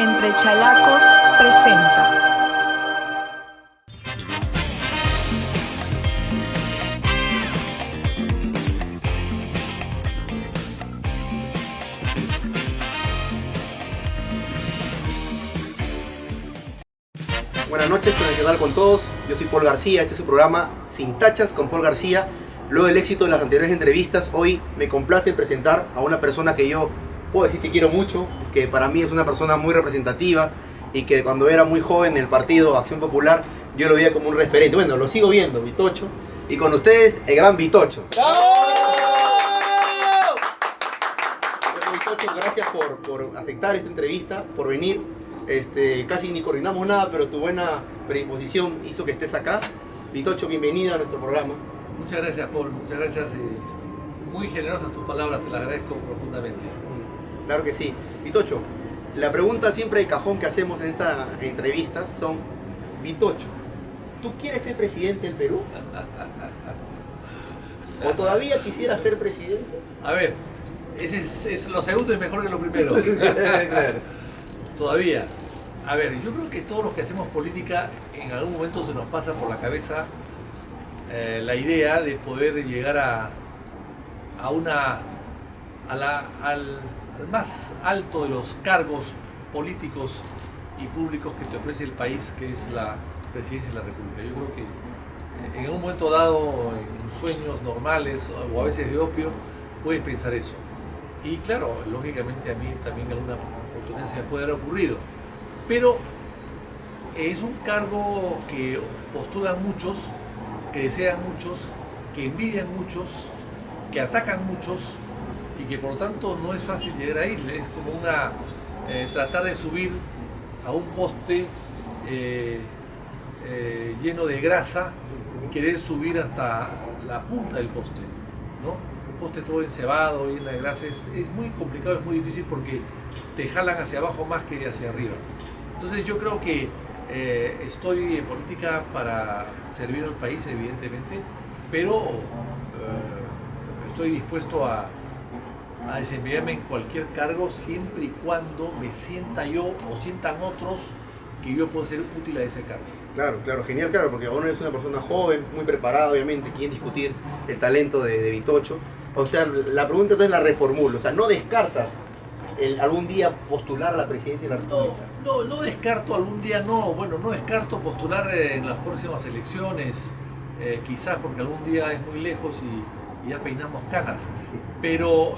Entre Chalacos presenta. Buenas noches, Conexional con todos. Yo soy Paul García. Este es su programa Sin Tachas con Paul García. Luego del éxito de las anteriores entrevistas, hoy me complace presentar a una persona que yo puedo decir que quiero mucho, que para mí es una persona muy representativa y que cuando era muy joven en el partido Acción Popular yo lo veía como un referente. Bueno, lo sigo viendo, Vitocho. Y con ustedes, el gran Vitocho. ¡Bravo! Bueno, Vitocho, gracias por aceptar esta entrevista, por venir. Casi ni coordinamos nada, pero tu buena predisposición hizo que estés acá. Vitocho, bienvenida a nuestro programa. Muchas gracias, Paul. Muchas gracias. Muy generosas tus palabras, te las agradezco profundamente. Claro que sí. Vitocho, la pregunta siempre de cajón que hacemos en esta entrevista son: Vitocho, ¿tú quieres ser presidente del Perú? ¿O todavía quisieras ser presidente? A ver, lo segundo es mejor que lo primero. Claro. Todavía. A ver, yo creo que todos los que hacemos política en algún momento se nos pasa por la cabeza la idea de poder llegar al más alto de los cargos políticos y públicos que te ofrece el país, que es la presidencia de la República. Yo creo que en un momento dado, en sueños normales o a veces de opio, puedes pensar eso. Y claro, lógicamente a mí también alguna oportunidad se me puede haber ocurrido. Pero es un cargo que postulan muchos, que desean muchos, que envidian muchos, que atacan muchos y que por lo tanto no es fácil llegar ahí. Es como tratar de subir a un poste lleno de grasa y querer subir hasta la punta del poste, ¿no? Un poste todo encebado, lleno de grasa, es muy complicado, es muy difícil porque te jalan hacia abajo más que hacia arriba. Entonces yo creo que estoy en política para servir al país, evidentemente, pero estoy dispuesto a desempeñarme en cualquier cargo siempre y cuando me sienta yo o sientan otros que yo puedo ser útil a ese cargo. Claro, genial, claro, porque uno es una persona joven, muy preparada, obviamente, quién discutir el talento de Vitocho. O sea, la pregunta entonces la reformulo, o sea, no descartas algún día postular a la presidencia de la República. No descarto algún día, no descarto postular en las próximas elecciones, quizás porque algún día es muy lejos y ya peinamos canas, pero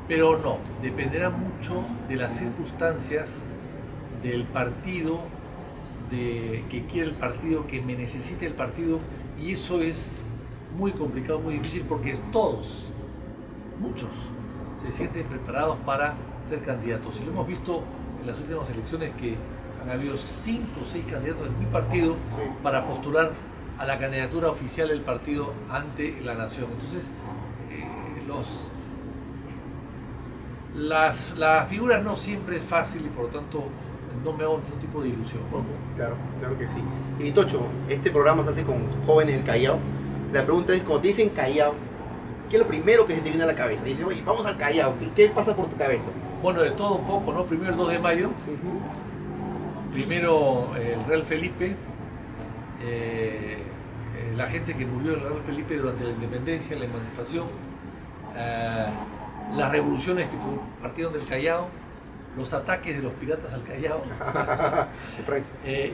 no, dependerá mucho de las circunstancias del partido, que quiere el partido, que me necesite el partido, y eso es muy complicado, muy difícil, porque muchos se sienten preparados para ser candidatos. Y lo hemos visto en las últimas elecciones, que han habido 5 o 6 candidatos de mi partido para postular a la candidatura oficial del partido ante la nación. Entonces, la figura no siempre es fácil y por lo tanto no me hago ningún tipo de ilusión. Claro que sí. Y Vitocho, este programa se hace con jóvenes del Callao. La pregunta es, cuando te dicen Callao, ¿qué es lo primero que se te viene a la cabeza? Dicen, oye, vamos al Callao, ¿qué pasa por tu cabeza? Bueno, de todo un poco, ¿no? Primero el 2 de mayo, primero el Real Felipe, la gente que murió en el Real Felipe durante la independencia, la emancipación, las revoluciones que partieron del Callao, los ataques de los piratas al Callao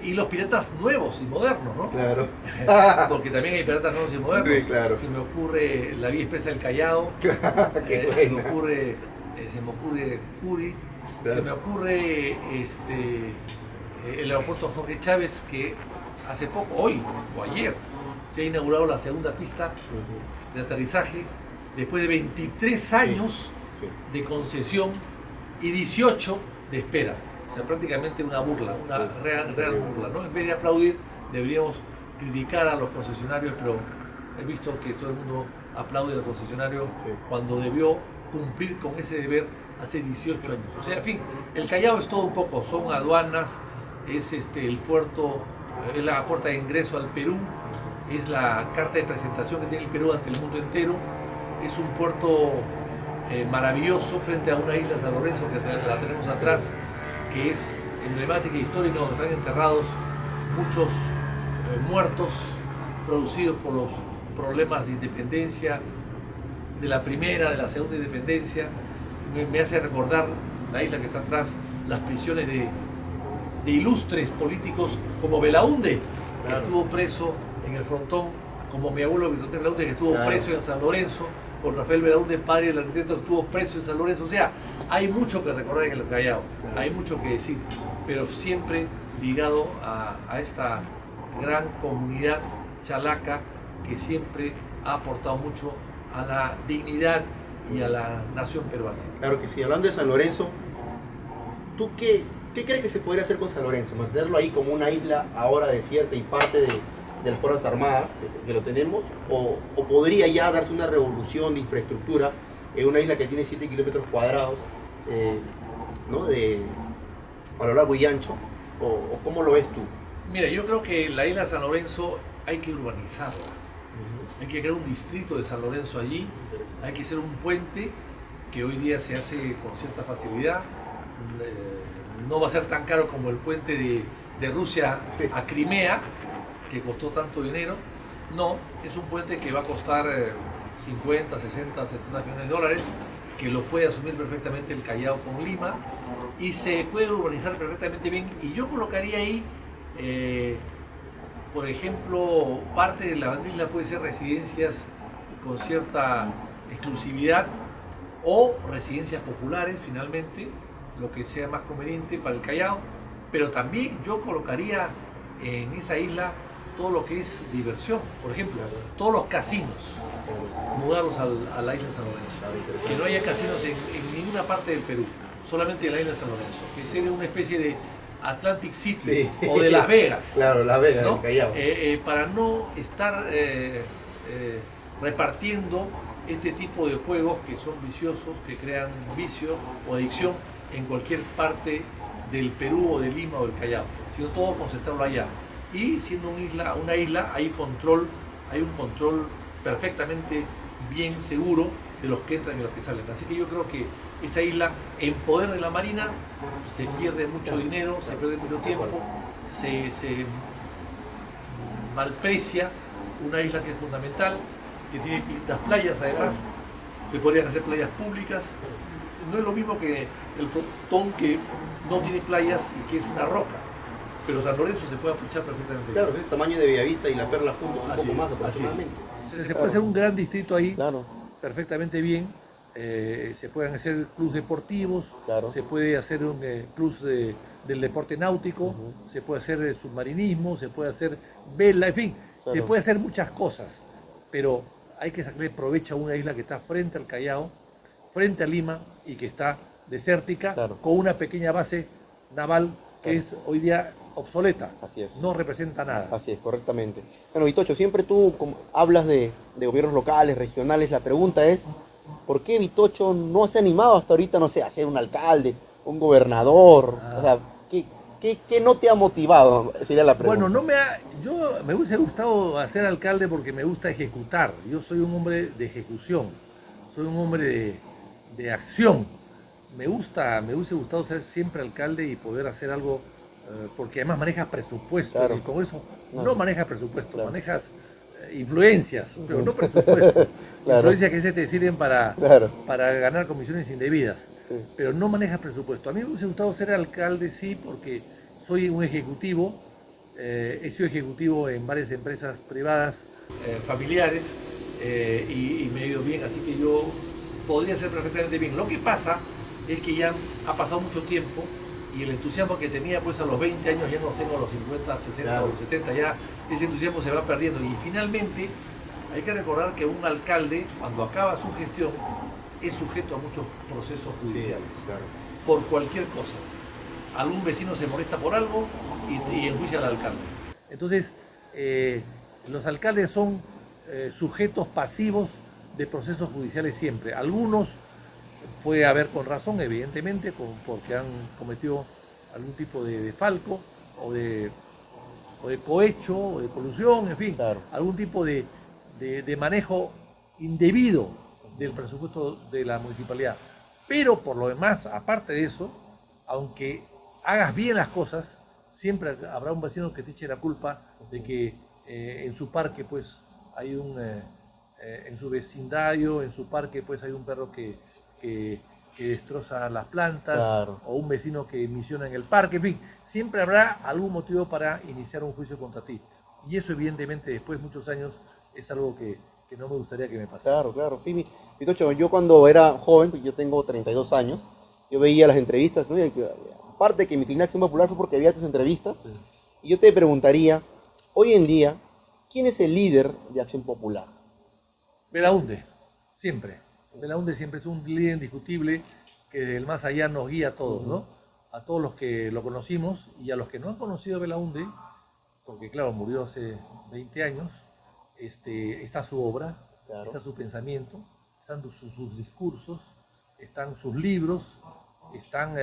y los piratas nuevos y modernos, ¿no? Claro. Porque también hay piratas nuevos y modernos. Sí, claro. Se me ocurre la vía expresa del Callao, se me ocurre Curi, claro. Se me ocurre el aeropuerto Jorge Chávez, que hace poco, hoy o ayer, se ha inaugurado la segunda pista de aterrizaje después de 23 años de concesión y 18 de espera. O sea, prácticamente una burla, una real burla, ¿no? En vez de aplaudir, deberíamos criticar a los concesionarios, pero he visto que todo el mundo aplaude al concesionario cuando debió cumplir con ese deber hace 18 años. O sea, en fin, el Callao es todo un poco, son aduanas, es el puerto, es la puerta de ingreso al Perú, es la carta de presentación que tiene el Perú ante el mundo entero, es un puerto maravilloso frente a una isla San Lorenzo que la tenemos atrás, que es emblemática e histórica, donde están enterrados muchos muertos producidos por los problemas de independencia, de la primera, de la segunda independencia. Me hace recordar la isla que está atrás, las prisiones de ilustres políticos como Belaúnde, que estuvo preso en el frontón, como mi abuelo Vicente Belaúnde, que estuvo preso en San Lorenzo, por Rafael Belaúnde, padre del arquitecto, que estuvo preso en San Lorenzo. O sea, hay mucho que recordar en el Callao, hay mucho que decir, pero siempre ligado a esta gran comunidad chalaca que siempre ha aportado mucho a la dignidad y a la nación peruana. Claro que sí. Hablando de San Lorenzo, ¿tú qué crees que se podría hacer con San Lorenzo? ¿Mantenerlo ahí como una isla ahora desierta y parte de las Fuerzas Armadas, que lo tenemos? ¿O podría ya darse una revolución de infraestructura en una isla que tiene 7 kilómetros cuadrados, ¿no? A lo largo y ancho? ¿O cómo lo ves tú? Mira, yo creo que la isla de San Lorenzo hay que urbanizarla. Hay que crear un distrito de San Lorenzo allí, hay que hacer un puente que hoy día se hace con cierta facilidad. No va a ser tan caro como el puente de Rusia a Crimea, que costó tanto dinero. No, es un puente que va a costar 50, 60, 70 millones de dólares, que lo puede asumir perfectamente el Callao con Lima, y se puede urbanizar perfectamente bien. Y yo colocaría ahí, por ejemplo, parte de la isla puede ser residencias con cierta exclusividad o residencias populares, finalmente, lo que sea más conveniente para el Callao. Pero también yo colocaría en esa isla todo lo que es diversión, por ejemplo, todos los casinos, mudarlos a la isla de San Lorenzo, que no haya casinos en ninguna parte del Perú, solamente en la isla de San Lorenzo, que sea una especie de Atlantic City o de Las Vegas. Claro, Las Vegas, ¿no? el Callao. Para no estar repartiendo este tipo de juegos que son viciosos, que crean vicio o adicción en cualquier parte del Perú o de Lima o del Callao, sino todo concentrarlo allá. Y siendo una isla hay un control perfectamente bien seguro de los que entran y los que salen. Así que yo creo que esa isla, en poder de la Marina, se pierde mucho dinero, se pierde mucho tiempo, se malprecia una isla que es fundamental, que tiene lindas playas además, se podrían hacer playas públicas. No es lo mismo que el frontón, que no tiene playas y que es una roca, pero San Lorenzo se puede aprovechar perfectamente. Claro, el tamaño de Bellavista y La Perla juntos, un poco más aproximadamente. Se puede hacer un gran distrito ahí, perfectamente bien. Se pueden hacer clubes deportivos, se puede hacer un club del deporte náutico, se puede hacer submarinismo, se puede hacer vela, en fin, se puede hacer muchas cosas, pero hay que sacarle provecho a una isla que está frente al Callao, frente a Lima, y que está desértica, con una pequeña base naval que es hoy día obsoleta. Así es. No representa nada. Así es, correctamente. Bueno, Vitocho, siempre tú hablas de gobiernos locales, regionales. La pregunta es, ¿por qué Vitocho no se ha animado hasta ahorita, no sé, a ser un alcalde, un gobernador? O sea, ¿qué no te ha motivado? Sería la pregunta. Bueno, yo me hubiese gustado ser alcalde porque me gusta ejecutar. Yo soy un hombre de ejecución, soy un hombre de acción. Me hubiese gustado ser siempre alcalde y poder hacer algo, porque además manejas presupuesto. El Congreso no manejas presupuesto, manejas influencias, pero no presupuesto. Influencias que te sirven para ganar comisiones indebidas, pero no manejas presupuesto. A mí me hubiese gustado ser alcalde, sí, porque soy un ejecutivo, he sido ejecutivo en varias empresas privadas, familiares, y me he ido bien, así que yo podría ser perfectamente bien. Lo que pasa es que ya ha pasado mucho tiempo y el entusiasmo que tenía pues a los 20 años ya no tengo a los 50, 60 o los 70, ya ese entusiasmo se va perdiendo. Y finalmente hay que recordar que un alcalde, cuando acaba su gestión, es sujeto a muchos procesos judiciales, por cualquier cosa. Algún vecino se molesta por algo y enjuicia al alcalde. Entonces, los alcaldes son sujetos pasivos de procesos judiciales siempre. Algunos puede haber con razón, evidentemente, porque han cometido algún tipo de defalco o de cohecho o de colusión, en fin, algún tipo de manejo indebido del presupuesto de la municipalidad. Pero por lo demás, aparte de eso, aunque hagas bien las cosas, siempre habrá un vecino que te eche la culpa de que en su parque pues hay en su vecindario, en su parque pues hay un perro que destroza las plantas, Claro. o un vecino que emisiona en el parque, en fin, siempre habrá algún motivo para iniciar un juicio contra ti. Y eso evidentemente después de muchos años es algo que no me gustaría que me pasara. Claro, claro, sí. Mi Tocho, yo cuando era joven, pues yo tengo 32 años, yo veía las entrevistas, ¿no? Y aparte que mi inclinación Acción Popular fue porque había tus entrevistas, Sí. y yo te preguntaría, hoy en día, ¿quién es el líder de Acción Popular? Belaúnde, siempre. Belaúnde siempre es un líder indiscutible que del más allá nos guía a todos, ¿no? A todos los que lo conocimos y a los que no han conocido a Belaúnde, porque claro, murió hace 20 años, está su obra, Claro. está su pensamiento, están sus discursos, están sus libros, están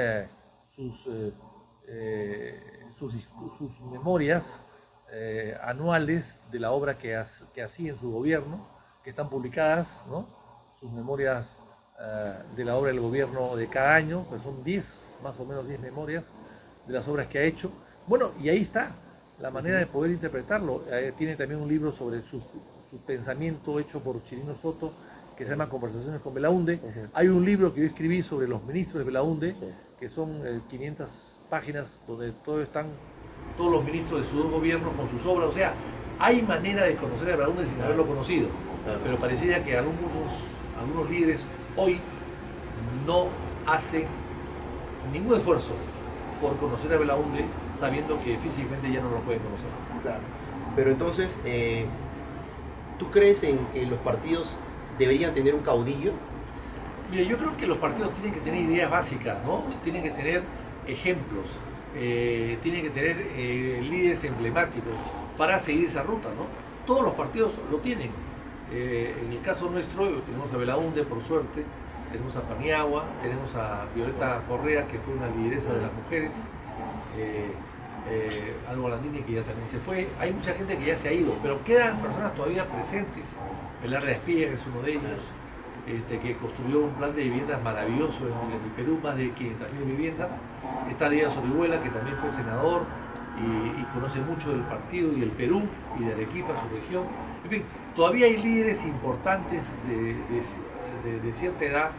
sus memorias anuales de la obra que hacía en su gobierno, que están publicadas, ¿no? Sus memorias de la obra del gobierno de cada año, pues son 10, más o menos 10 memorias de las obras que ha hecho. Bueno, y ahí está la manera de poder interpretarlo. Tiene también un libro sobre su pensamiento hecho por Chirino Soto, que se llama Conversaciones con Belaúnde. Hay un libro que yo escribí sobre los ministros de Belaúnde, que son 500 páginas donde todos los ministros de su gobierno con sus obras. O sea, hay manera de conocer a Belaúnde sin haberlo conocido. Claro. Pero pareciera que algunos líderes hoy no hacen ningún esfuerzo por conocer a Belaúnde, sabiendo que físicamente ya no lo pueden conocer. Claro. Pero entonces, ¿tú crees en que los partidos deberían tener un caudillo? Mira, yo creo que los partidos tienen que tener ideas básicas, ¿no? Tienen que tener ejemplos, tienen que tener líderes emblemáticos para seguir esa ruta, ¿no? Todos los partidos lo tienen. En el caso nuestro tenemos a Belaúnde, por suerte, tenemos a Paniagua, tenemos a Violeta Correa, que fue una lideresa de las mujeres, Algo Landini, que ya también se fue. Hay mucha gente que ya se ha ido, pero quedan personas todavía presentes. Velarde Espía, que es uno de ellos, que construyó un plan de viviendas maravilloso en el Perú, más de 500.000 viviendas. Está Díaz Orihuela, que también fue senador y conoce mucho del partido y del Perú y de Arequipa, su región. En fin, todavía hay líderes importantes de cierta edad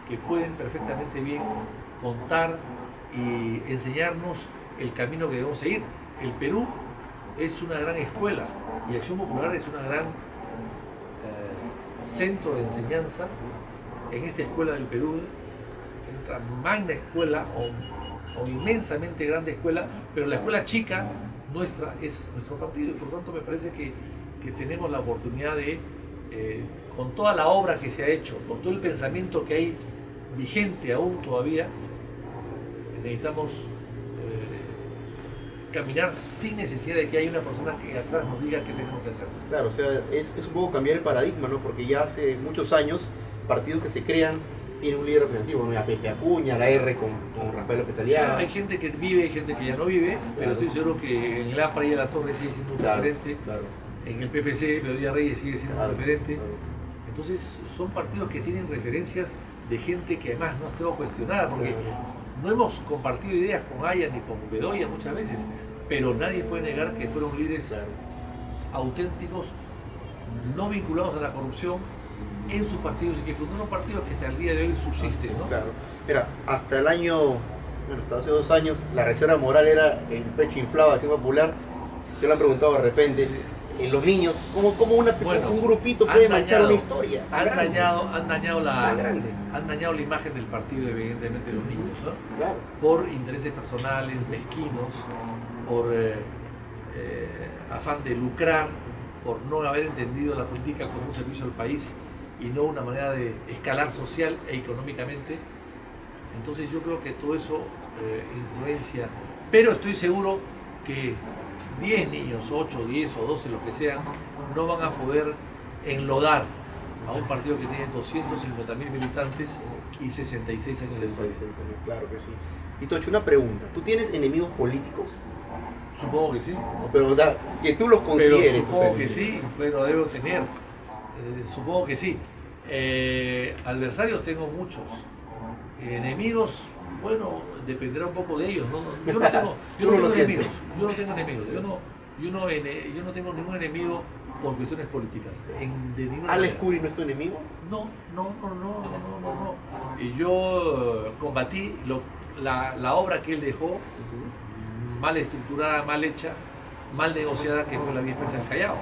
que pueden perfectamente bien contar y enseñarnos el camino que debemos seguir. El Perú es una gran escuela y Acción Popular es una gran centro de enseñanza. En esta escuela del Perú, entra magna escuela o inmensamente grande escuela, pero la escuela chica nuestra es nuestro partido, y por lo tanto me parece que tenemos la oportunidad de, con toda la obra que se ha hecho, con todo el pensamiento que hay vigente aún todavía, necesitamos caminar sin necesidad de que haya una persona que atrás nos diga qué tenemos que hacer. Claro, o sea, es un poco cambiar el paradigma, ¿no? Porque ya hace muchos años, partidos que se crean tienen un líder representativo, ¿no? La Pepe Acuña, la R con Rafael López Aliaga. Claro, hay gente que vive, hay gente que ya no vive, pero estoy seguro que en el APRA y la Torre sigue siendo un referente. Claro. En el PPC, Bedoya Reyes sigue siendo un referente. Claro. Entonces son partidos que tienen referencias de gente que además no ha estado cuestionada, porque no hemos compartido ideas con Aya ni con Bedoya muchas veces, pero nadie puede negar que fueron líderes auténticos, no vinculados a la corrupción en sus partidos, y que fundaron partidos que hasta el día de hoy subsisten, ¿no? Claro. Mira, hasta el año, bueno, hasta hace 2 años, la reserva moral era el pecho inflado de Acción Popular. Si te lo han preguntado de repente, Sí, sí. los niños, ¿cómo Bueno, un grupito han puede manchar dañado- una historia? tan Han grande? dañado la imagen del partido, evidentemente, los niños, ¿no? Claro. Por intereses personales, mezquinos, por afán de lucrar, por no haber entendido la política como un servicio al país y no una manera de escalar social e económicamente. Entonces yo creo que todo eso influencia, pero estoy seguro que 10 niños, 8, 10 o 12, lo que sean, no van a poder enlodar a un partido que tiene 250.000 militantes y 66 años de historia. Claro que sí. Y Tocho, una pregunta. ¿Tú tienes enemigos políticos? Supongo que sí. Pero que tú los Pero consideres. tus supongo que enemigos. sí, pero debo tener. Supongo que sí. Adversarios tengo muchos. Enemigos, Bueno, dependerá un poco de ellos, ¿no? Yo no tengo enemigos, yo no tengo ningún enemigo por cuestiones políticas. ¿Alex Curi no es tu enemigo? No. Y yo combatí la obra que él dejó, mal estructurada, mal hecha, mal negociada, que fue la Vía Expresa del Callao.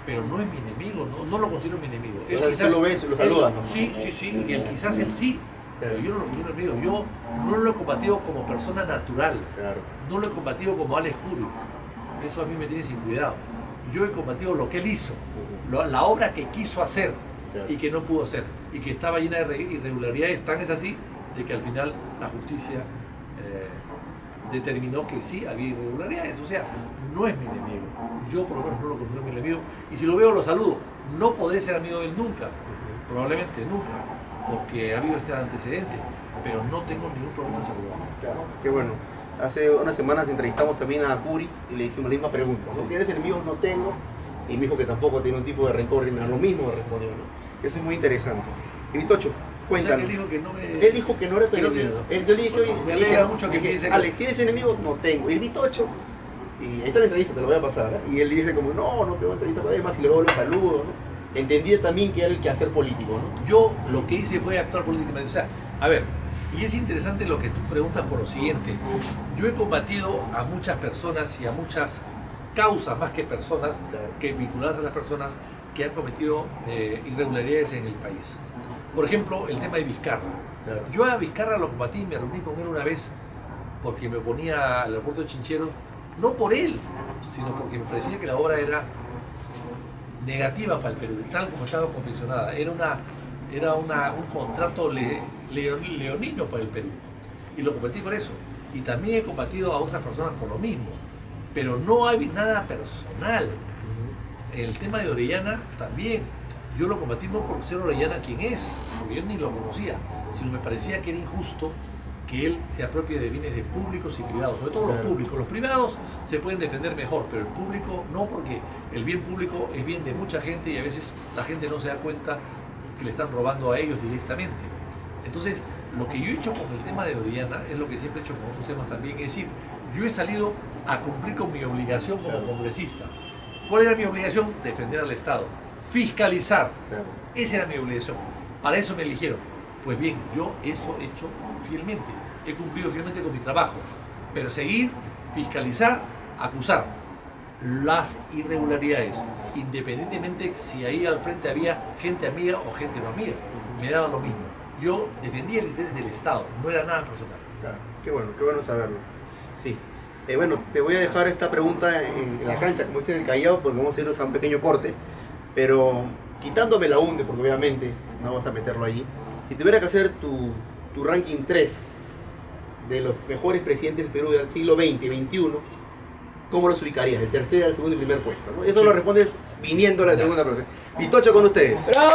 Pero no es mi enemigo, no lo considero mi enemigo. Él quizás lo ves, lo saludas, ¿no? Sí, y quizás él sí. Pero yo no lo considero enemigo. Yo no lo he combatido como persona natural. Claro. No lo he combatido como Alex Curi. Eso a mí me tiene sin cuidado. Yo he combatido lo que él hizo, la obra que quiso hacer y que no pudo hacer. Y que estaba llena de irregularidades. Tan es así de que al final la justicia determinó que sí había irregularidades. O sea, no es mi enemigo. Yo por lo menos no lo considero mi enemigo. Y si lo veo, lo saludo. No podré ser amigo de él nunca. Probablemente nunca. Porque ha habido este antecedente, pero no tengo ningún problema en saludarlo. Claro, qué bueno. Hace unas semanas entrevistamos también a Curi y le hicimos la misma pregunta. ¿No? ¿Tienes enemigos? No tengo. Y me dijo que tampoco tiene un tipo de rencor, y lo mismo me respondió, ¿no? Eso es muy interesante. Y Vitocho, cuéntanos. O sea, que él dijo que no Él dijo que no era tu enemigo. Yo le dije, oye, me alegra mucho que piense que... Alex, ¿tienes enemigos? No tengo. Y el Vitocho, y ahí está la entrevista, te la voy a pasar, ¿eh? Y él dice como, no tengo entrevista con él, más si le veo los saludos, ¿no? Entendí también que era el quehacer político, ¿no? Yo lo que hice fue actuar políticamente. O sea, a ver, y es interesante lo que tú preguntas por lo siguiente. Yo he combatido a muchas personas y a muchas causas, más que personas, que vinculadas a las personas que han cometido irregularidades en el país. Por ejemplo, el tema de Vizcarra. Claro. Yo a Vizcarra lo combatí, me reuní con él una vez porque me oponía al aeropuerto de Chinchero, no por él, sino porque me parecía que la obra era negativa para el Perú, tal como estaba confeccionada. Era un contrato leonino para el Perú. Y lo combatí por eso. Y también he combatido a otras personas por lo mismo. Pero no hay nada personal. El tema de Orellana también. Yo lo combatí no por ser Orellana quien es, porque yo ni lo conocía, sino me parecía que era injusto que él se apropie de bienes de públicos y privados, sobre todo los públicos. Los privados se pueden defender mejor, pero el público no, porque el bien público es bien de mucha gente y a veces la gente no se da cuenta que le están robando a ellos directamente. Entonces, lo que yo he hecho con el tema de Orellana es lo que siempre he hecho con otros temas también, es decir, yo he salido a cumplir con mi obligación como congresista. ¿Cuál era mi obligación? Defender al Estado, fiscalizar. Esa era mi obligación. Para eso me eligieron. Pues bien, yo eso he hecho fielmente. He cumplido fielmente con mi trabajo. Pero seguir, fiscalizar, acusar las irregularidades, independientemente si ahí al frente había gente amiga o gente no amiga. Me daba lo mismo. Yo defendía el interés del Estado, no era nada personal. Claro, qué bueno saberlo. Sí. Bueno, te voy a dejar esta pregunta en la cancha, como dicen en el Callao, porque vamos a irnos a un pequeño corte. Pero quitándome la UNDE, porque obviamente no vas a meterlo allí. Si tuviera que hacer tu ranking 3 de los mejores presidentes del Perú del siglo XX, XXI, ¿cómo los ubicarías? El tercer, el segundo y primer puesto, ¿no? Eso lo respondes viniendo a la segunda pregunta. Vitocho, con ustedes. ¡Bravo!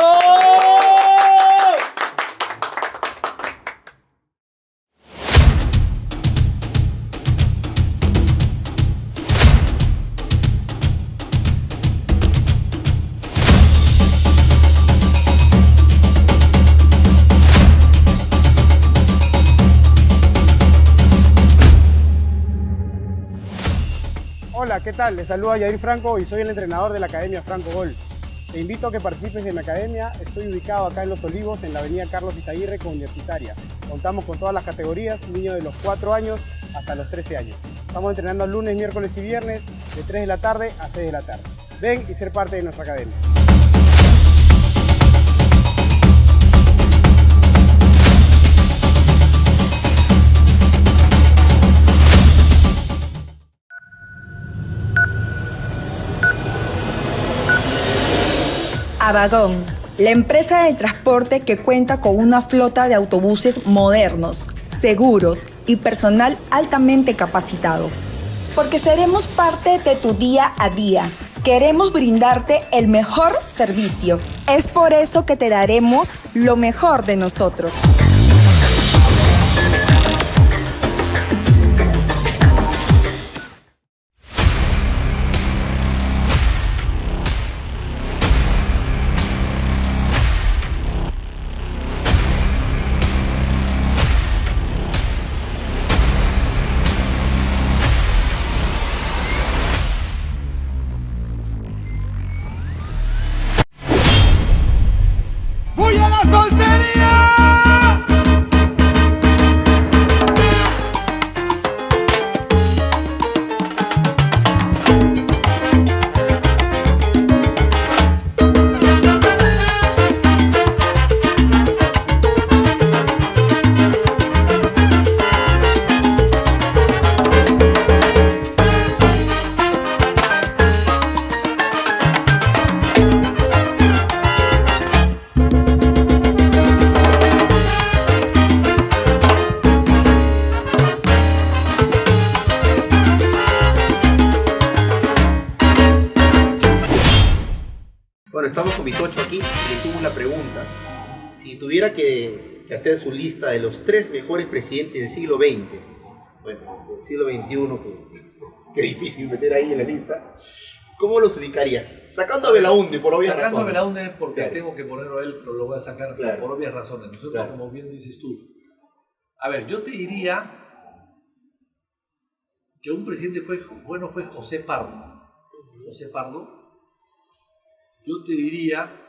Hola, ¿qué tal? Les saluda Yair Franco y soy el entrenador de la Academia Franco Gol. Te invito a que participes en mi academia. Estoy ubicado acá en Los Olivos, en la avenida Carlos Izaguirre con Universitaria. Contamos con todas las categorías, niños de los 4 años hasta los 13 años. Estamos entrenando lunes, miércoles y viernes de 3 de la tarde a 6 de la tarde. Ven y ser parte de nuestra academia. Avagón, la empresa de transporte que cuenta con una flota de autobuses modernos, seguros y personal altamente capacitado. Porque seremos parte de tu día a día. Queremos brindarte el mejor servicio. Es por eso que te daremos lo mejor de nosotros. estamos con Vitocho aquí, le hicimos la pregunta. Si tuviera que hacer su lista de los 3 mejores presidentes del siglo XX, bueno, del siglo XXI, que difícil meter ahí en la lista, ¿cómo los ubicaría? Sacando a Belaúnde, por obvias razones. Sacando a Belaúnde porque Claro. tengo que ponerlo a él, pero lo voy a sacar Claro. por obvias razones, ¿no es cierto? Claro. Como bien dices tú. A ver, yo te diría que un presidente fue José Pardo. José Pardo. Yo te diría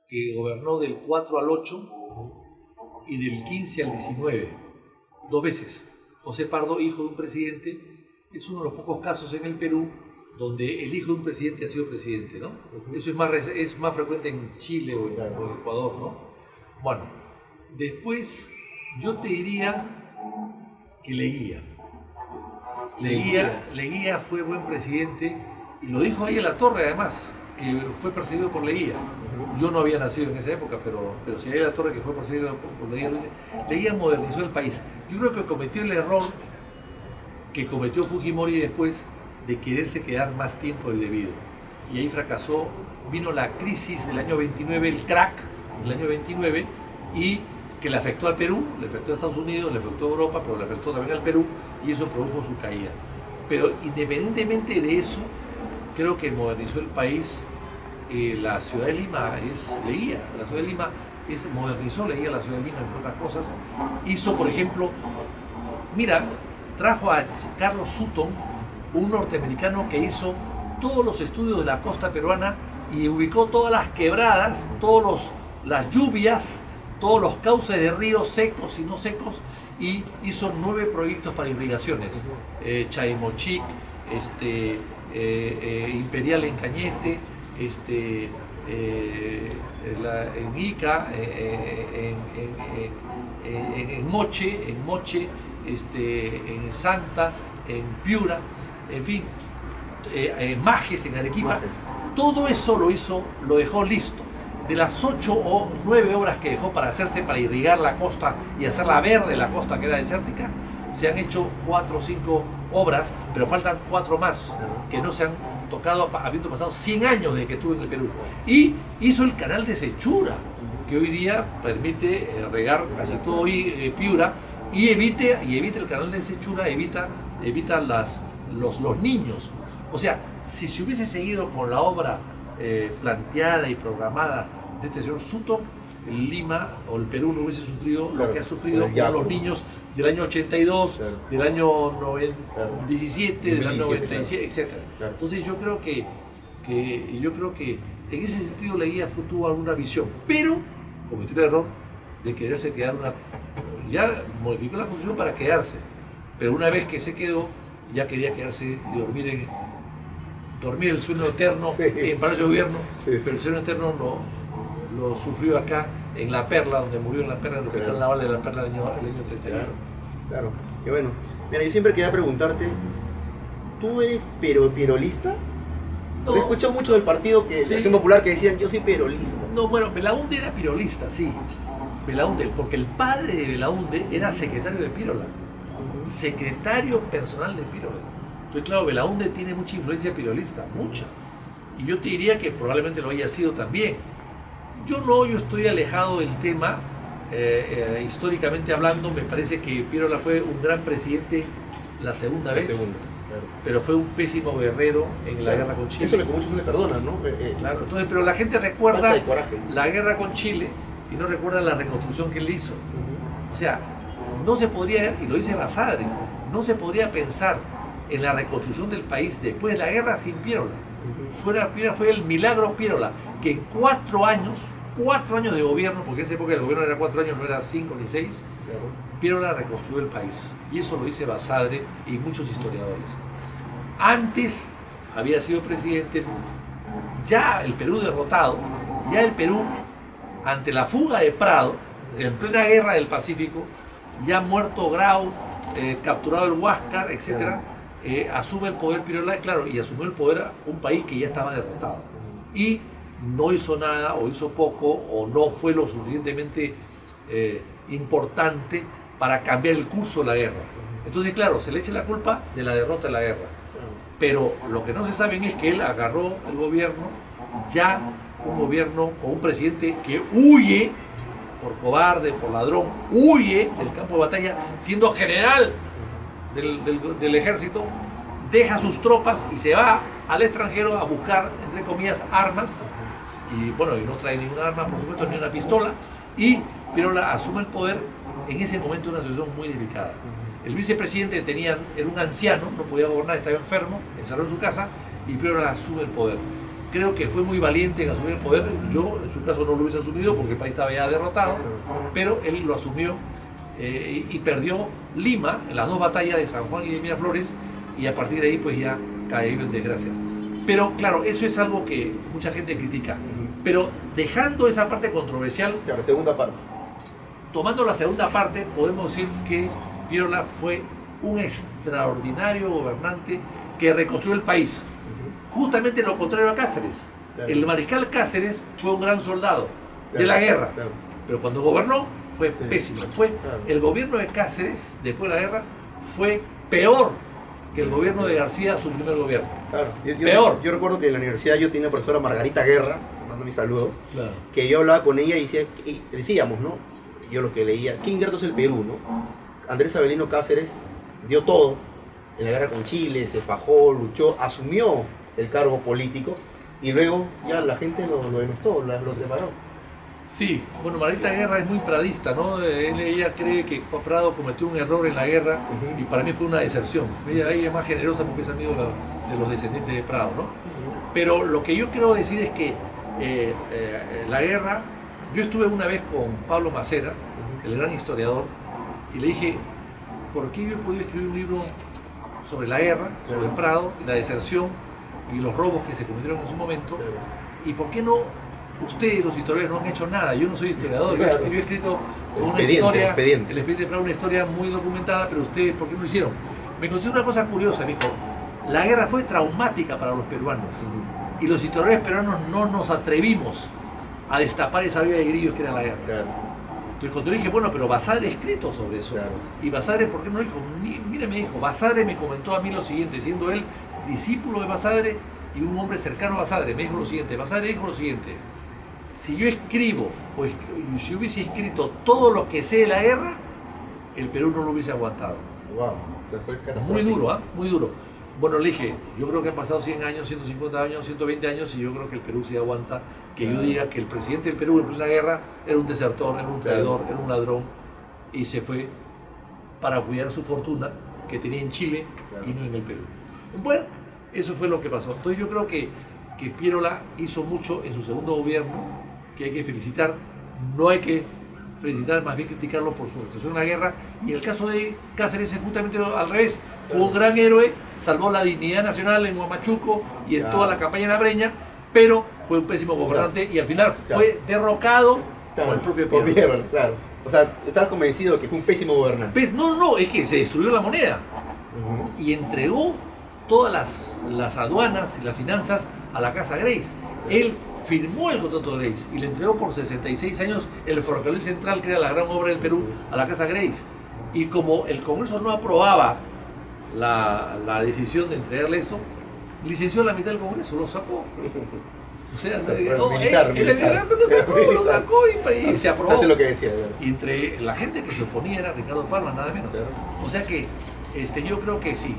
que gobernó del 4 al 8 y del 15 al 19. 2 veces. José Pardo, hijo de un presidente, es uno de los pocos casos en el Perú donde el hijo de un presidente ha sido presidente, ¿no? Eso es más frecuente en Chile o en Ecuador, ¿no? Bueno, después yo te diría que Leguía fue buen presidente y lo dijo ahí en la Torre además, que fue perseguido por Leguía. Yo no había nacido en esa época, pero si hay la Torre que fue perseguido por Leguía, Leguía modernizó el país. Yo creo que cometió el error que cometió Fujimori después de quererse quedar más tiempo del debido. Y ahí fracasó, vino la crisis del año 29, el crack del año 29, y que le afectó al Perú, le afectó a Estados Unidos, le afectó a Europa, pero le afectó también al Perú, y eso produjo su caída. Pero independientemente de eso, creo que modernizó el país. La ciudad de Lima es Leguía, la ciudad de Lima modernizó Leguía la ciudad de Lima, entre otras cosas. Hizo, por ejemplo, trajo a Carlos Sutton, un norteamericano que hizo todos los estudios de la costa peruana y ubicó todas las quebradas, las lluvias, todos los cauces de ríos secos y no secos, y hizo 9 proyectos para irrigaciones. Chaimochic, Imperial en Cañete, en Ica, en Moche, en Santa, en Piura, en fin, Majes en Arequipa. Todo eso lo dejó listo. De las 8 o 9 obras que dejó para hacerse para irrigar la costa y hacerla verde, la costa que era desértica, se han hecho 4 o 5 obras, pero faltan 4 más que no se han tocado, habiendo pasado 100 años desde que estuvo en el Perú. Y hizo el canal de Sechura, que hoy día permite regar casi todo Piura, y evita el canal de Sechura, evita los niños. O sea, si se hubiese seguido con la obra planteada y programada de este señor Sutton, Lima o el Perú no hubiese sufrido lo que ha sufrido con los niños del año 82, del año 17, del año 97, etc. Entonces yo creo que en ese sentido Leguía tuvo alguna visión, pero cometió el error de quererse quedar ya modificó la constitución para quedarse, pero una vez que se quedó ya quería quedarse y dormir el sueño eterno en Palacio de Gobierno, pero el sueño eterno lo sufrió acá en La Perla, donde murió en La Perla, en el Hospital Naval de La Perla el año 31. Claro, qué bueno. Mira, yo siempre quería preguntarte, ¿tú eres perolista? No. He escuchado mucho del partido de Acción Popular que decían, yo soy perolista. No, bueno, Belaúnde era pirolista, sí. Belaúnde, porque el padre de Belaúnde era secretario de Pirola, secretario personal de Pirola. Entonces, claro, Belaúnde tiene mucha influencia pirolista, mucha. Y yo te diría que probablemente lo haya sido también. Yo estoy alejado del tema, históricamente hablando, me parece que Pirola fue un gran presidente la segunda vez, pero fue un pésimo guerrero en la guerra con Chile. Eso es lo que muchos no le perdonan, ¿no? Claro, entonces, pero la gente recuerda la guerra con Chile y no recuerda la reconstrucción que él hizo. O sea, no se podría, y lo dice Basadre, no se podría pensar en la reconstrucción del país después de la guerra sin Pirola. Fue el milagro Pirola, que en 4 años de gobierno, porque en esa época el gobierno era 4 años, no era 5 ni 6, Pirola reconstruyó el país. Y eso lo dice Basadre y muchos historiadores. Antes había sido presidente, ya el Perú derrotado, ya el Perú, ante la fuga de Prado, en plena guerra del Pacífico, ya muerto Grau, capturado el Huáscar, etc., asume el poder Pirola, claro, y asumió el poder un país que ya estaba derrotado. Y no hizo nada, o hizo poco, o no fue lo suficientemente importante para cambiar el curso de la guerra. Entonces, claro, se le echa la culpa de la derrota de la guerra. Pero lo que no se sabe es que él agarró el gobierno ya un gobierno con un presidente que huye, por cobarde, por ladrón, huye del campo de batalla, siendo general del ejército, deja sus tropas y se va al extranjero a buscar, entre comillas, armas, y bueno, y no trae ninguna arma, por supuesto, ni una pistola, y Pirola asume el poder en ese momento en una situación muy delicada. El vicepresidente era un anciano, no podía gobernar, estaba enfermo, encerrado en su casa, y Pirola asume el poder. Creo que fue muy valiente en asumir el poder. Yo, en su caso, no lo hubiese asumido porque el país estaba ya derrotado, pero él lo asumió y perdió Lima en las dos batallas de San Juan y de Miraflores, y a partir de ahí pues ya cayó en desgracia. Pero claro, eso es algo que mucha gente critica. Pero dejando esa parte controversial, Claro, segunda parte. tomando la segunda parte, podemos decir que Pirola fue un extraordinario gobernante que reconstruyó el país. Justamente lo contrario a Cáceres. Claro. El mariscal Cáceres fue un gran soldado de Claro, la guerra, claro. pero cuando gobernó fue Sí. pésimo. Claro. El gobierno de Cáceres, después de la guerra, fue peor que el gobierno de García, su primer gobierno. Claro. Peor. Yo recuerdo que en la universidad yo tenía una profesora, Margarita Guerra, le mando mis saludos, Claro. que yo hablaba con ella y decíamos, ¿no? Yo lo que leía, qué ingrato es el Perú, ¿no? Andrés Avelino Cáceres dio todo en la guerra con Chile, se fajó, luchó, asumió el cargo político y luego ya la gente lo denostó, lo separó. Sí, bueno, Margarita Guerra es muy pradista, ¿no? Ella cree que Prado cometió un error en la guerra y para mí fue una deserción. Ella es más generosa porque es amigo de los descendientes de Prado, ¿no? Pero lo que yo quiero decir es que la guerra, yo estuve una vez con Pablo Macera, el gran historiador, y le dije, ¿por qué yo he podido escribir un libro sobre la guerra, sobre Prado, y la deserción y los robos que se cometieron en su momento? ¿Y por qué no ustedes, los historiadores, no han hecho nada? Yo no soy historiador, Claro. yo he escrito una El historia, expediente. el expediente de Prado, una historia muy documentada, pero ustedes, ¿por qué no lo hicieron? Me considero una cosa curiosa, me dijo, la guerra fue traumática para los peruanos, y los historiadores peruanos no nos atrevimos a destapar esa vida de grillos que era la guerra. Claro. Entonces cuando le dije, bueno, pero Basadre ha escrito sobre eso. Claro. Y Basadre, ¿por qué no lo dijo? Mire, me dijo, Basadre me comentó a mí lo siguiente, siendo él discípulo de Basadre y un hombre cercano a Basadre, me dijo lo siguiente, Basadre dijo lo siguiente, si yo escribo, pues si hubiese escrito todo lo que sé de la guerra, el Perú no lo hubiese aguantado. Wow. O sea, fue catastrófico. Muy duro, ¿ah? Muy duro. Bueno, le dije, yo creo que han pasado 100 años, 150 años, 120 años y yo creo que el Perú sí aguanta que yo diga que el presidente del Perú en plena guerra era un desertor, era un traidor, era un ladrón y se fue para cuidar su fortuna que tenía en Chile y no en el Perú. Bueno, eso fue lo que pasó. Entonces yo creo que Pirola hizo mucho en su segundo gobierno, que hay que felicitar, no hay que felicitar, más bien criticarlo por su actuación en la guerra, y en el caso de Cáceres es justamente al revés, fue un gran héroe, salvó la dignidad nacional en Huamachuco y en toda la campaña de la Breña, pero fue un pésimo gobernante y al final fue derrocado por el propio Pirola. Pirola, claro. O sea, ¿estás convencido de que fue un pésimo gobernante? Pues, no, es que se destruyó la moneda y entregó todas las aduanas y las finanzas a la Casa Grace. Él firmó el contrato de Grace y le entregó por 66 años el ferrocarril central, que era la gran obra del Perú, a la Casa Grace. Y como el Congreso no aprobaba la decisión de entregarle eso, licenció la mitad del Congreso, lo sacó. O sea, lo sacó y se aprobó. Hace lo que decía. Y entre la gente que se oponía era Ricardo Palma, nada menos. O sea que yo creo que sí,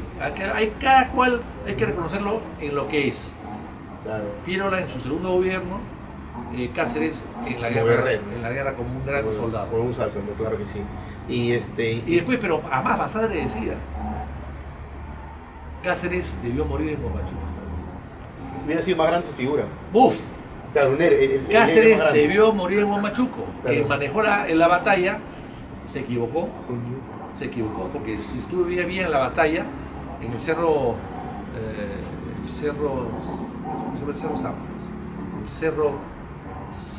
cada cual hay que reconocerlo en lo que es. Claro. Pirola en su segundo gobierno, Cáceres en la guerra como un gran soldado. Como un sargento, claro que sí. Y después, pero además Basadre decía, Cáceres debió morir en Huamachuco. hubiera sido más grande su figura. ¡Buf! Claro, Cáceres debió morir en Huamachuco, Claro. que manejó la batalla, se equivocó porque si estuvo bien la batalla en el cerro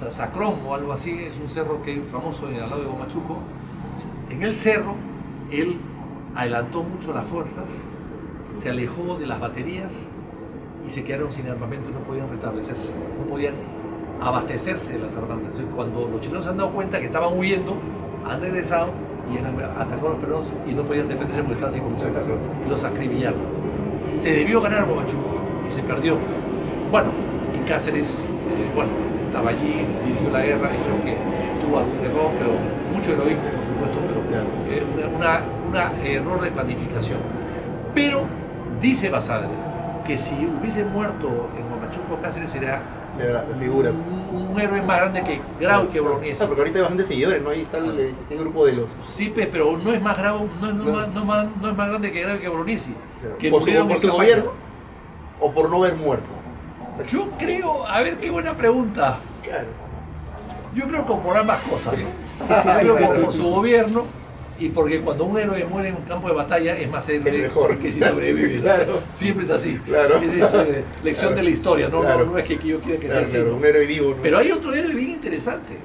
Sacrón o algo así, es un cerro que es famoso al lado de Huamachuco. En el cerro él adelantó mucho las fuerzas, se alejó de las baterías y se quedaron sin armamento, no podían restablecerse, no podían abastecerse de las armas. Entonces, cuando los chilenos se han dado cuenta que estaban huyendo, han regresado y han atacado a los peruanos y no podían defenderse porque estaban sin municiones y los acribillaron. Se debió ganar Huamachuco y se perdió. Bueno, y Cáceres, estaba allí, dirigió la guerra y creo que tuvo algún error, pero mucho heroísmo, por supuesto, pero un error de planificación. Pero dice Basadre que si hubiese muerto en Huamachuco, Cáceres sería la figura. Un héroe más grande que Grau y que Bolognesi. Porque ahorita hay bastantes seguidores, ¿no? Ahí está el grupo de los... Sí, pero no es más Grau, no es más grande que Grau y que Bolognesi. Claro. Que ¿Por su gobierno o por no haber muerto? O sea, yo creo, a ver, qué buena pregunta. Claro. Yo creo que por ambas cosas, ¿no? Yo creo que por su gobierno y porque cuando un héroe muere en un campo de batalla es más héroe que si sobrevive. Claro. Siempre es así. Claro. Es lección de la historia, ¿no? Claro. No es que yo quiera que sea así. Un héroe vivo, ¿no? Pero hay otro héroe bien interesante,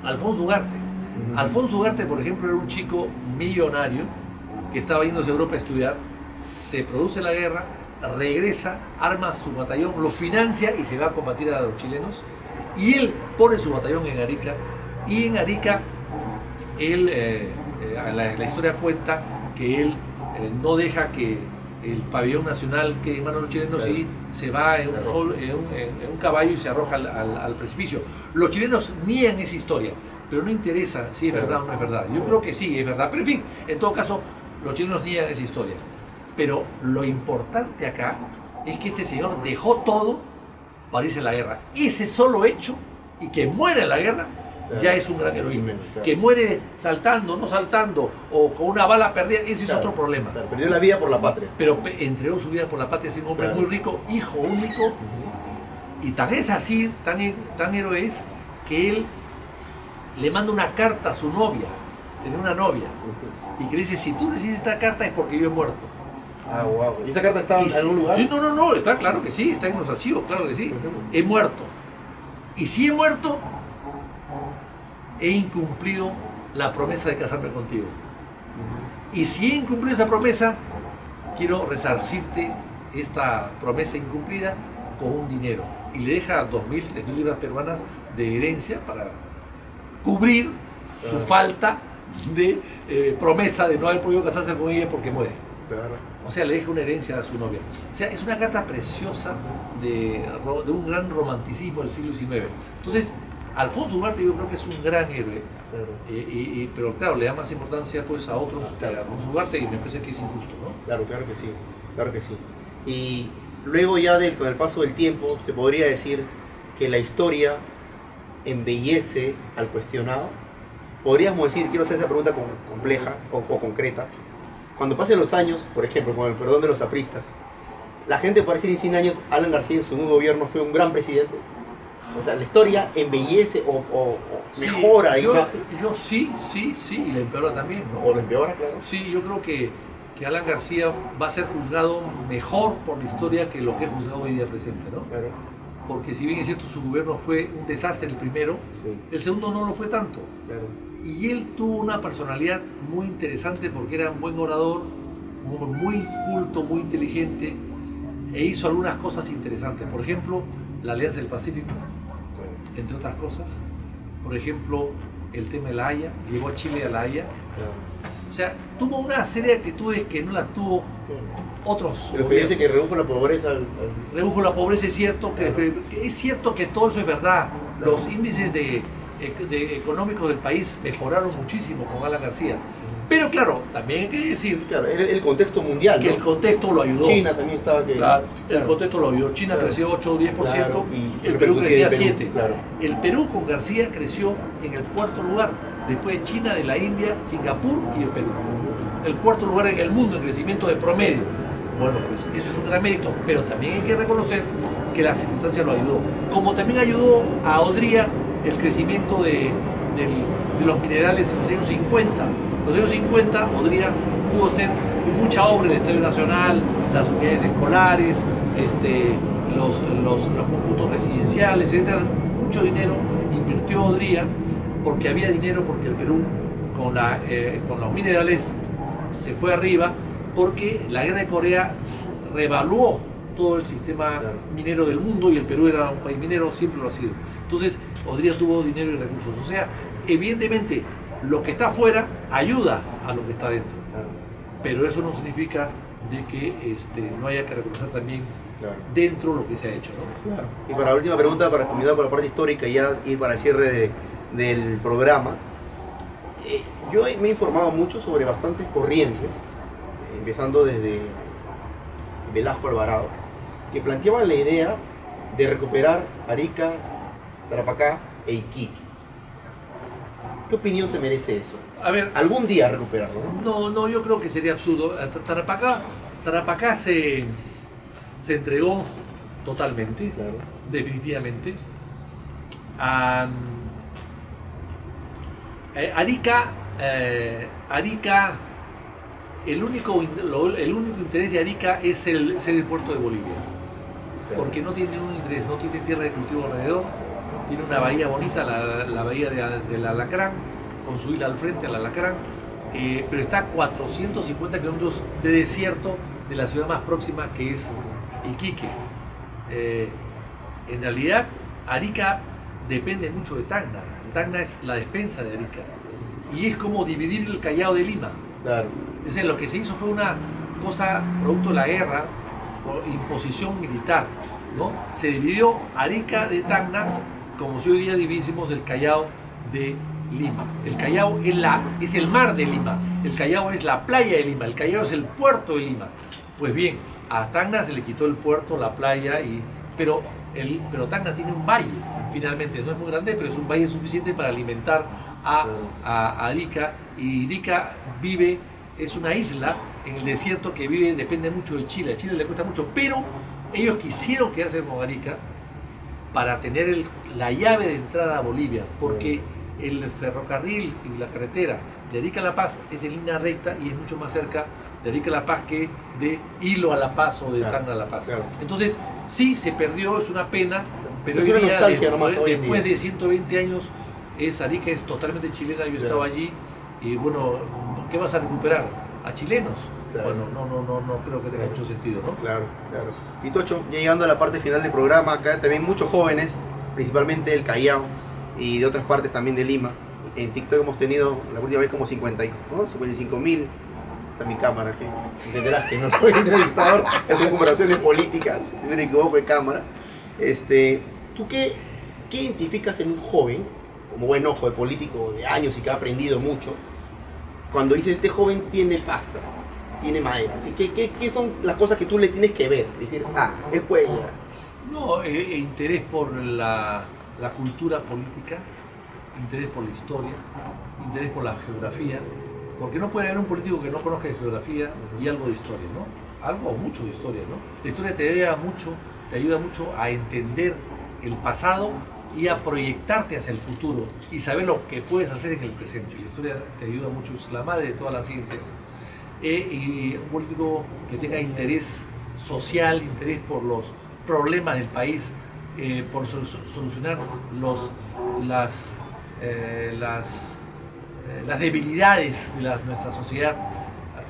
Alfonso Ugarte. Alfonso Ugarte, por ejemplo, era un chico millonario que estaba yéndose a Europa a estudiar, se produce la guerra, regresa, arma su batallón, lo financia y se va a combatir a los chilenos. Y él pone su batallón en Arica, y en Arica él, la historia cuenta que él no deja que el pabellón nacional quede en manos de los chilenos, claro, y se va en un caballo y se arroja al precipicio. Los chilenos niegan esa historia, pero no interesa si es verdad o no es verdad. Yo creo que sí, es verdad, pero en fin, en todo caso, los chilenos niegan esa historia. Pero lo importante acá es que este señor dejó todo para irse a la guerra. Ese solo hecho, y que muere en la guerra, ya es un gran heroísmo. Que muere saltando, no saltando, o con una bala perdida, ese es otro problema. Claro, perdió la vida por la patria. Pero entregó su vida por la patria, es un hombre muy rico, hijo único, y tan es así, tan héroe es, que él le manda una carta a su novia, tenía una novia, y que le dice, si tú recibes esta carta es porque yo he muerto. Ah, wow. ¿Y esa carta estaba en algún lugar? Sí, no, está claro que sí, está en los archivos, claro que sí. He muerto. Y si he muerto, he incumplido la promesa de casarme contigo. Y si he incumplido esa promesa, quiero resarcirte esta promesa incumplida con un dinero. Y le deja 2.000, 3.000 libras peruanas de herencia para cubrir su falta de promesa de no haber podido casarse con ella porque muere. Claro. O sea, le deja una herencia a su novia. O sea, es una carta preciosa de un gran romanticismo del siglo XIX. Entonces, Alfonso Ugarte yo creo que es un gran héroe, claro. Pero claro, le da más importancia pues a otros que a Alfonso Ugarte, y me parece que es injusto, ¿no? Claro que sí, claro que sí. Y luego ya con el paso del tiempo, se podría decir que la historia embellece al cuestionado. Podríamos decir, quiero hacer esa pregunta compleja o concreta. Cuando pasen los años, por ejemplo, con el perdón de los apristas, la gente puede decir en 100 años, Alan García en su gobierno fue un gran presidente. O sea, la historia embellece o mejora la imagen. Yo sí, y la empeora también, ¿no? O la empeora, claro. Sí, yo creo que Alan García va a ser juzgado mejor por la historia que lo que es juzgado hoy día presente, ¿no? Claro. Porque si bien es cierto, su gobierno fue un desastre el primero, sí, el segundo no lo fue tanto. Claro. Y él tuvo una personalidad muy interesante porque era un buen orador, un hombre muy culto, muy inteligente, e hizo algunas cosas interesantes. Por ejemplo, la Alianza del Pacífico, entre otras cosas. Por ejemplo, el tema de La Haya, llevó a Chile a La Haya. O sea, tuvo una serie de actitudes que no las tuvo otros. Pero que dice que redujo la pobreza. Redujo la pobreza, es cierto, es cierto que todo eso es verdad. Los índices económicos del país mejoraron muchísimo con Alan García. Pero claro, también hay que decir, claro, el contexto mundial, que ¿no? el contexto lo ayudó. China también estaba el contexto lo ayudó. China creció 8 o 10%, claro, y el Perú crecía 7%. Claro. El Perú con García creció en el 4.º lugar, después de China, de la India, Singapur y el Perú. El 4.º lugar en el mundo en crecimiento de promedio. Bueno, pues eso es un gran mérito, pero también hay que reconocer que la circunstancia lo ayudó. Como también ayudó a Odría el crecimiento de los minerales en los años 50. En los años 50, Odría pudo hacer mucha obra en el Estadio Nacional, las unidades escolares, los conjuntos residenciales, etc. Mucho dinero invirtió Odría porque había dinero, porque el Perú con los minerales se fue arriba, porque la guerra de Corea revaluó todo el sistema minero del mundo y el Perú era un país minero, siempre lo ha sido. Entonces, Odría tuvo dinero y recursos. O sea, evidentemente, lo que está afuera ayuda a lo que está dentro. Pero eso no significa de que no haya que reconocer también Claro. dentro de lo que se ha hecho, ¿no? Claro. Y para la última pregunta, para combinar con la parte histórica y ya ir para el cierre del programa, yo me he informado mucho sobre bastantes corrientes, empezando desde Velasco Alvarado, que planteaban la idea de recuperar Arica, Tarapacá e Iquique. ¿Qué opinión te merece eso? A ver, Algún día recuperarlo, ¿no? no, yo creo que sería absurdo. Tarapacá se entregó totalmente, Claro. definitivamente. Arica, el único interés de Arica es ser el puerto de Bolivia, porque no tiene un interés, no tiene tierra de cultivo alrededor, tiene una bahía bonita, la bahía del Alacrán, con su isla al frente, el Alacrán, pero está a 450 kilómetros de desierto de la ciudad más próxima, que es Iquique. En realidad, Arica depende mucho de Tacna. Tacna es la despensa de Arica. Y es como dividir el Callao de Lima. Claro. Es decir, lo que se hizo fue una cosa producto de la guerra, por imposición militar, ¿no? Se dividió Arica de Tacna, como si hoy día dividísemos el Callao de Lima. El Callao es el mar de Lima, el Callao es la playa de Lima, el Callao es el puerto de Lima. Pues bien, a Tacna se le quitó el puerto, la playa, pero Tacna tiene un valle, finalmente, no es muy grande, pero es un valle suficiente para alimentar a Arica, y Arica es una isla en el desierto que depende mucho de Chile. A Chile le cuesta mucho, pero ellos quisieron quedarse con Arica para tener la llave de entrada a Bolivia, porque el ferrocarril y la carretera de Arica a La Paz es en línea recta y es mucho más cerca de Arica a La Paz que de Hilo a La Paz o de Tacna a La Paz. Claro. Entonces, sí, se perdió, es una pena, pero hoy día, después de 120 años, Arica es totalmente chilena. Yo estaba allí y bueno, ¿qué vas a recuperar? ¿A chilenos? Claro. Bueno, no creo que tenga mucho sentido, ¿no? Claro. Y Tocho, ya llegando a la parte final del programa, acá también muchos jóvenes, principalmente del Callao y de otras partes también de Lima. En TikTok hemos tenido la última vez como 55.000. Está mi cámara, que entenderás que no soy entrevistador, son conversaciones políticas, si me equivoco de cámara. ¿Tú qué identificas en un joven, como buen ojo de político de años y que ha aprendido mucho, cuando dices este joven tiene pasta, tiene madera? ¿Qué son las cosas que tú le tienes que ver? Decir, él puede llegar. No, interés por la cultura política, interés por la historia, interés por la geografía, porque no puede haber un político que no conozca de geografía y algo de historia, ¿no? Algo o mucho de historia, ¿no? La historia te ayuda mucho a entender el pasado y a proyectarte hacia el futuro y saber lo que puedes hacer en el presente. La historia te ayuda mucho, es la madre de todas las ciencias. Y un político que tenga interés social, interés por los problemas del país, por solucionar las debilidades de nuestra sociedad,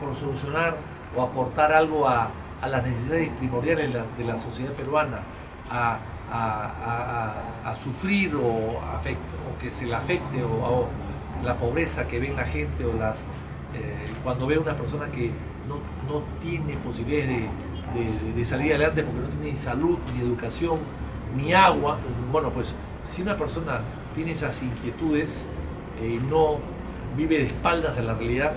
por solucionar o aportar algo a las necesidades primordiales de la sociedad peruana, a sufrir o que se le afecte o la pobreza que ve la gente o cuando ve a una persona que no tiene posibilidades de salir adelante porque no tiene ni salud, ni educación, ni agua. Bueno, pues si una persona tiene esas inquietudes y no vive de espaldas a la realidad,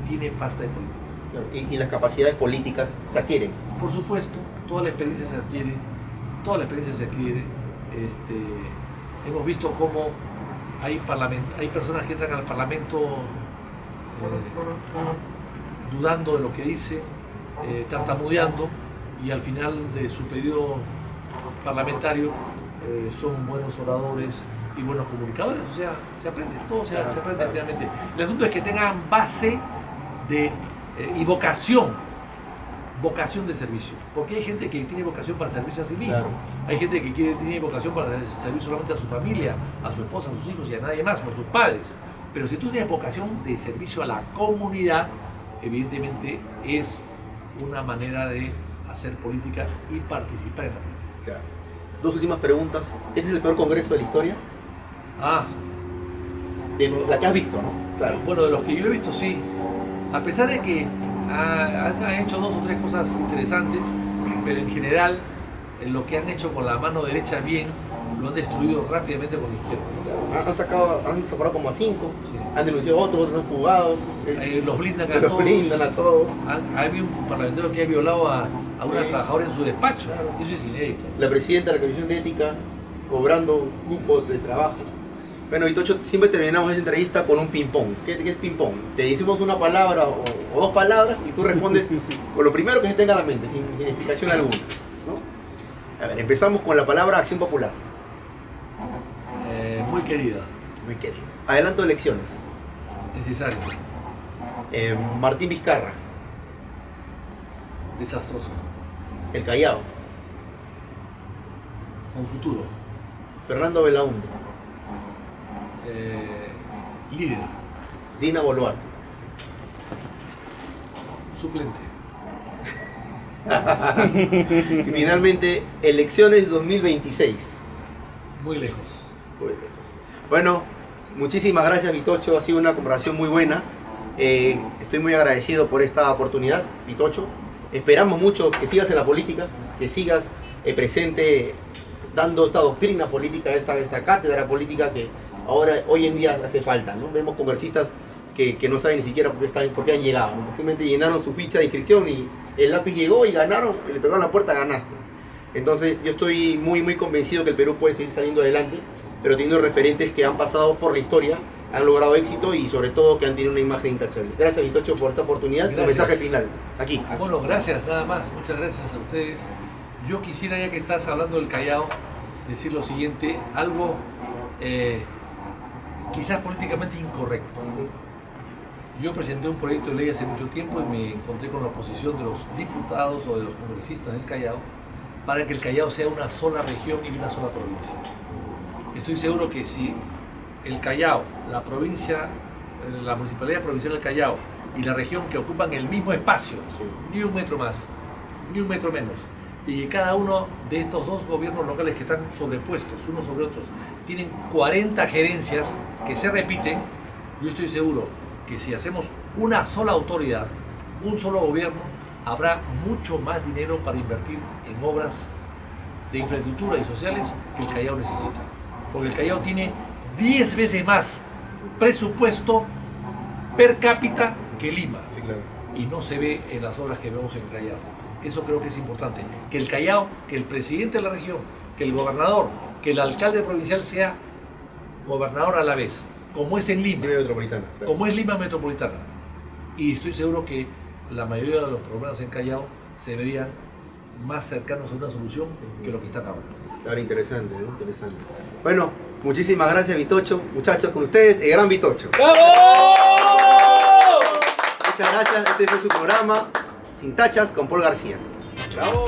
tiene pasta de política. Claro. Y las capacidades políticas se adquieren. Por supuesto, toda la experiencia se adquiere. Hemos visto cómo hay personas que entran al Parlamento dudando de lo que dice, tartamudeando, y al final de su periodo parlamentario son buenos oradores y buenos comunicadores. O sea, se aprende, todo se aprende finalmente. El asunto es que tengan base y vocación de servicio, porque hay gente que tiene vocación para servirse a sí mismo, hay gente que tiene vocación para servir solamente a su familia, a su esposa, a sus hijos y a nadie más, o a sus padres. Pero si tú tienes vocación de servicio a la comunidad, evidentemente es una manera de hacer política y participar en la política. Claro. Dos últimas preguntas. ¿Este es el peor congreso de la historia? De la que has visto, ¿no? Claro. Bueno, de los que yo he visto, sí. A pesar de que Han hecho 2 o 3 cosas interesantes, pero en general lo que han hecho con la mano derecha bien lo han destruido rápidamente con la izquierda. Han separado como a 5, Sí. han denunciado a otros han fugados. Los blindan a Los todos. blindan a todos. Hay un parlamentario que ha violado a una Sí. trabajadora en su despacho. Claro. Eso es inédito. La presidenta de la Comisión de Ética cobrando cupos de trabajo. Bueno, Vitocho, siempre terminamos esta entrevista con un ping-pong. ¿Qué es ping-pong? Te decimos una palabra o 2 palabras y tú respondes con lo primero que se tenga a la mente, sin explicación alguna, ¿no? A ver, empezamos con la palabra acción popular. Muy querida, Muy querido. Adelanto de elecciones. necesario, Martín Vizcarra, desastroso, El Callao, con futuro, Fernando Belaúnde, líder, Dina Boluarte. suplente, Y finalmente, elecciones 2026. muy lejos. Muy lejos. Bueno, muchísimas gracias, Vitocho. Ha sido una conversación muy buena. Estoy muy agradecido por esta oportunidad, Vitocho. Esperamos mucho que sigas en la política, que sigas presente dando esta doctrina política, esta cátedra política que hoy en día hace falta, ¿no? Vemos congresistas que no saben ni siquiera por qué han llegado, ¿no? Simplemente llenaron su ficha de inscripción y el lápiz llegó y ganaron, y le tocaron la puerta, ganaste. Entonces yo estoy muy convencido que el Perú puede seguir saliendo adelante, pero teniendo referentes que han pasado por la historia, han logrado éxito y sobre todo que han tenido una imagen intachable. Gracias, Vitocho, por esta oportunidad. Tu Gracias. mensaje final, aquí. Bueno, gracias, nada más. Muchas gracias a ustedes. Yo quisiera, ya que estás hablando del Callao, decir lo siguiente, algo quizás políticamente incorrecto. Yo presenté un proyecto de ley hace mucho tiempo y me encontré con la oposición de los diputados o de los congresistas del Callao para que el Callao sea una sola región y una sola provincia. Estoy seguro que si el Callao, la provincia, la Municipalidad Provincial del Callao y la región que ocupan el mismo espacio, ni un metro más, ni un metro menos, y que cada uno de estos 2 gobiernos locales que están sobrepuestos unos sobre otros tienen 40 gerencias que se repiten, yo estoy seguro que si hacemos una sola autoridad, un solo gobierno, habrá mucho más dinero para invertir en obras de infraestructura y sociales que el Callao necesita. Porque el Callao tiene 10 veces más presupuesto per cápita que Lima. Sí, claro. Y no se ve en las obras que vemos en el Callao. Eso creo que es importante. Que el Callao, que el presidente de la región, que el gobernador, que el alcalde provincial sea gobernador a la vez, como es en Lima, Metropolitana. Claro. como es Lima Metropolitana. Y estoy seguro que la mayoría de los problemas en Callao se verían más cercanos a una solución que lo que están ahora. Claro, interesante, ¿no? Interesante. Bueno, muchísimas gracias, Vitocho. Muchachos, con ustedes, el gran Vitocho. ¡Bravo! Muchas gracias. Este fue su programa Sin Tachas con Paul García. ¡Bravo!